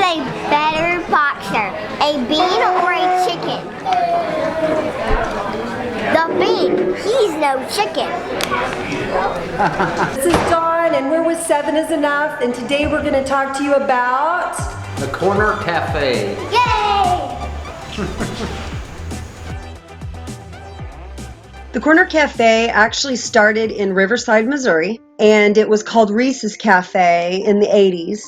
a better boxer, a bean or a chicken? The bean. He's no chicken. This is Dawn, and we're with 7 is Enough, and today we're going to talk to you about the Corner Cafe. Yay! The Corner Cafe actually started in Riverside, Missouri, and it was called Reese's Cafe in the 80s.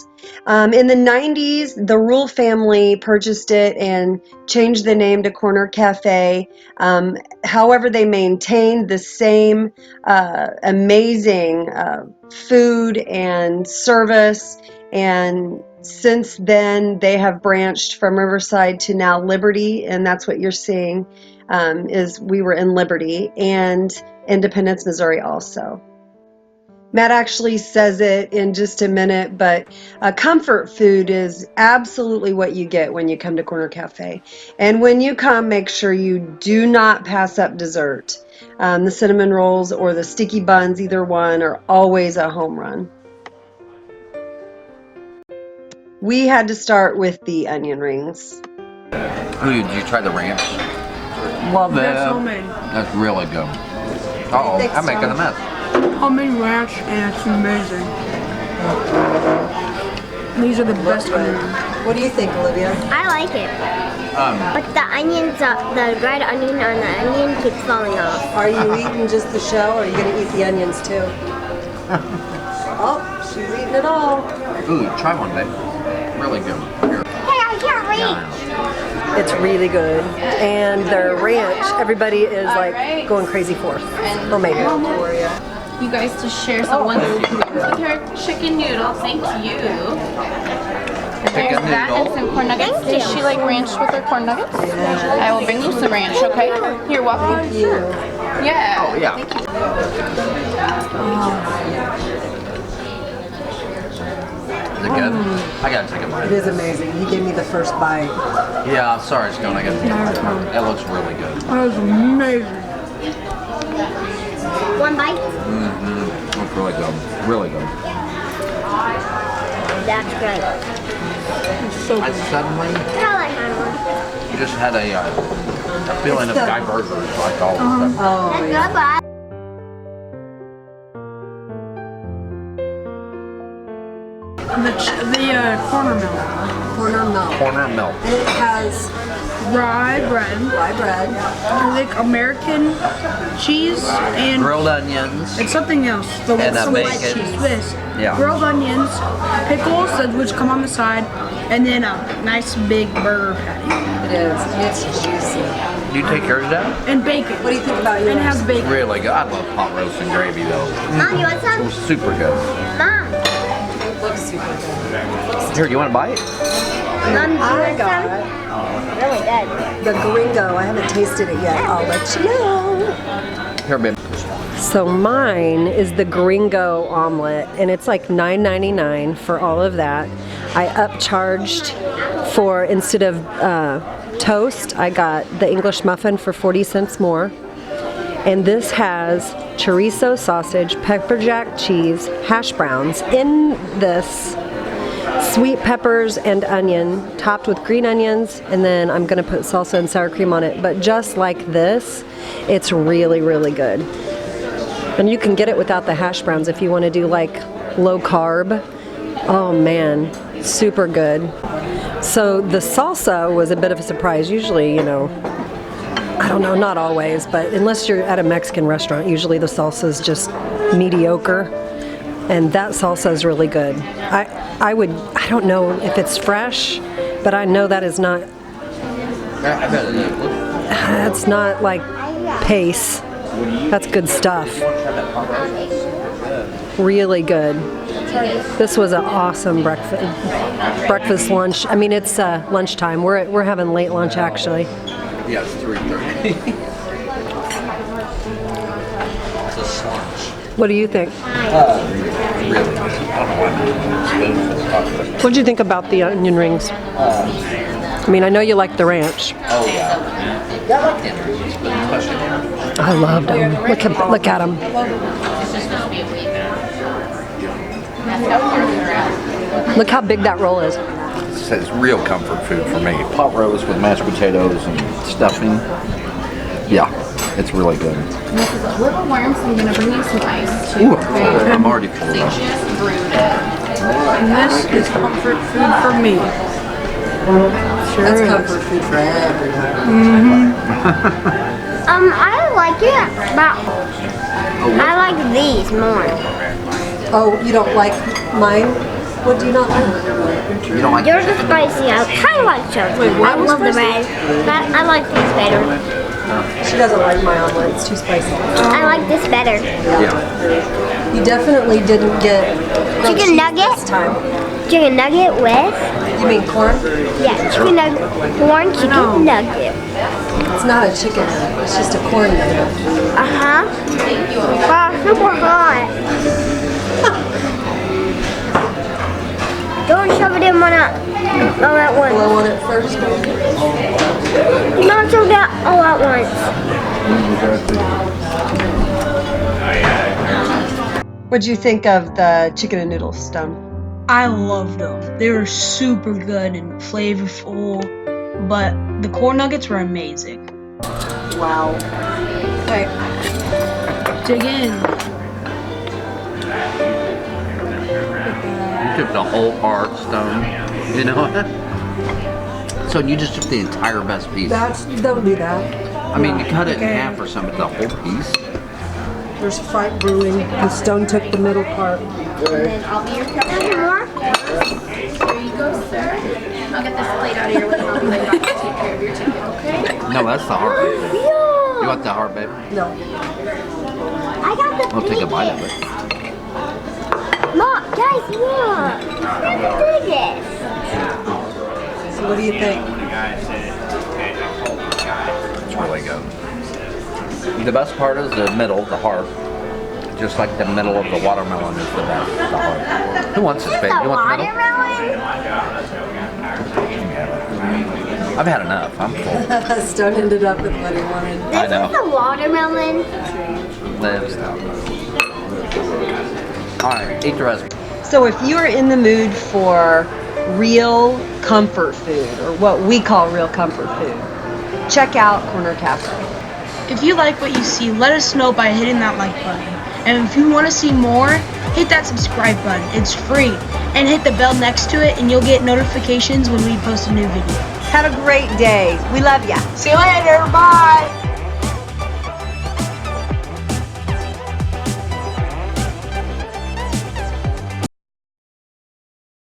In the 90s, the Rule family purchased it and changed the name to Corner Cafe. However, they maintained the same amazing food and service, and since then, they have branched from Riverside to now Liberty, and that's what you're seeing. Is we were in Liberty and Independence, Missouri also. Matt actually says it in just a minute, but comfort food is absolutely what you get when you come to Corner Cafe. And when you come, make sure you do not pass up dessert. The cinnamon rolls or the sticky buns, either one, are always a home run. We had to start with the onion rings. Ooh, did you try the ranch? Love it. That's homemade. That's really good. Uh-oh, I'm making a mess. Homemade ranch, and it's amazing. These are the best onions. What do you think, Olivia? I like it. But the onions, the red onion on the onion keeps falling off. Are you eating just the shell, or are you going to eat the onions too? Oh, she's eating it all. Ooh, try one, babe. Really good. Here. Hey, I can't reach. Yeah, It's really good, and their ranch, everybody is like going crazy for. Homemade. You guys just share someone with her chicken noodle. Thank you. And there's that and some corn nuggets. Does she like ranch with her corn nuggets? I will bring you some ranch, okay? You're welcome. Thank you. Yeah. Oh, yeah. Thank you. Is it good? I gotta take a It bite. is amazing. He gave me the first bite. Yeah, sorry, it's going. I gotta take a bite. It looks really good. That was amazing. One bite? Looks really good. Really good. That's good. I suddenly I like that one. just had a feeling of Guy Burgers, like all of a sudden. Oh, That's yeah. good, but The corner milk. Corner milk. Corner milk. And it has Rye bread. rye bread. I think American cheese and Grilled onions. it's something else. The And Swiss bacon. cheese. Swiss. Yeah. Grilled onions, pickles, which come on the side, and then a nice big burger patty. It is. It's juicy. Do you take yours down? And bacon. What do you think about yours? And it has bacon. Really good. I love pot roast and gravy though. Mom, you want It some? was super good. Mom, It looks super good. Here, you want a bite? Mom, do you I want got some? Really good. the Gringo. I haven't tasted it yet. I'll let you know. Here, babe. So mine is the Gringo Omelet, and it's like $9.99 for all of that. I upcharged for, instead of toast, I got the English muffin for 40 cents more. And this has chorizo sausage, pepper jack cheese, hash browns in this, sweet peppers and onion, topped with green onions, and then I'm gonna put salsa and sour cream on it. But just like this, it's really, really good. And you can get it without the hash browns if you want to do like low carb. Oh man, super good. So the salsa was a bit of a surprise. Usually, you know, I don't know, not always, but unless you're at a Mexican restaurant, usually the salsa is just mediocre. And that salsa is really good. I don't know if it's fresh, but I know that is not, I bet it is. that's not like pace. That's good stuff. Really good. This was an awesome breakfast, lunch. I mean, it's lunchtime. We're having late lunch actually. Yeah, it's 3:30. It's a slunch. What do you think? Really? I don't know why I'm using a spoon. What did you think about the onion rings? I mean, I know you like the ranch. Oh, yeah. Yeah, I like the onions, but especially there. I loved them. Look at them. Look how big that roll is. says real comfort food for me. Pot roast with mashed potatoes and stuffing. Yeah, it's really good. This is a little warm, so I'm gonna bring you some ice too. Ooh, I'm already full. They just brewed it. And this is comfort food for me. That's comfort food for everyone. I like it, but I like these more. Oh, you don't like mine? What do you not like? You don't like Yours is spicy. I kind of like yours. I love the red, but I like this better. She doesn't like my omelet. It's too spicy. I like this better. Yeah. You definitely didn't get grilled Chicken cheese nugget? this time. Chicken nugget with, You mean corn? yeah, chicken nugget, corn chicken nugget. It's not a chicken nugget. It's just a corn nugget. Uh-huh. Wow, super hot. Don't shove it in one all at once. Blow on it first. Not shove that all at once. What'd you think of the chicken and noodles, Stone? I loved them. They were super good and flavorful, but the corn nuggets were amazing. Wow. Okay. Dig in. You took the whole part, Stone. You know what? So you just took the entire best piece. Don't do that. I mean, you cut it in half or something, but the whole piece. There's a fight brewing. The Stone took the middle part. And then I'll be your captain. More? There you go, sir. I'll get this plate out of your way and I'll be like, take care of your chicken, okay? No, that's the heart, baby. You Yeah. want the heart, baby? No. I got the I'll take a bite of it. Mom, guys, look. Look at this. So what do you think? It's really good. The best part is the middle, the heart. Just like the middle of the watermelon is the best, the heart. Who wants this, baby? The You want the middle? watermelon? I've had enough. I'm full. Stone ended up with what he wanted. I know. This is the watermelon. Lives. Alright, eat the rest. So if you're in the mood for real comfort food, or what we call real comfort food, check out Corner Cafe. If you like what you see, let us know by hitting that like button. And if you want to see more, hit that subscribe button. It's free. And hit the bell next to it and you'll get notifications when we post a new video. Have a great day. We love ya. See you later. Bye.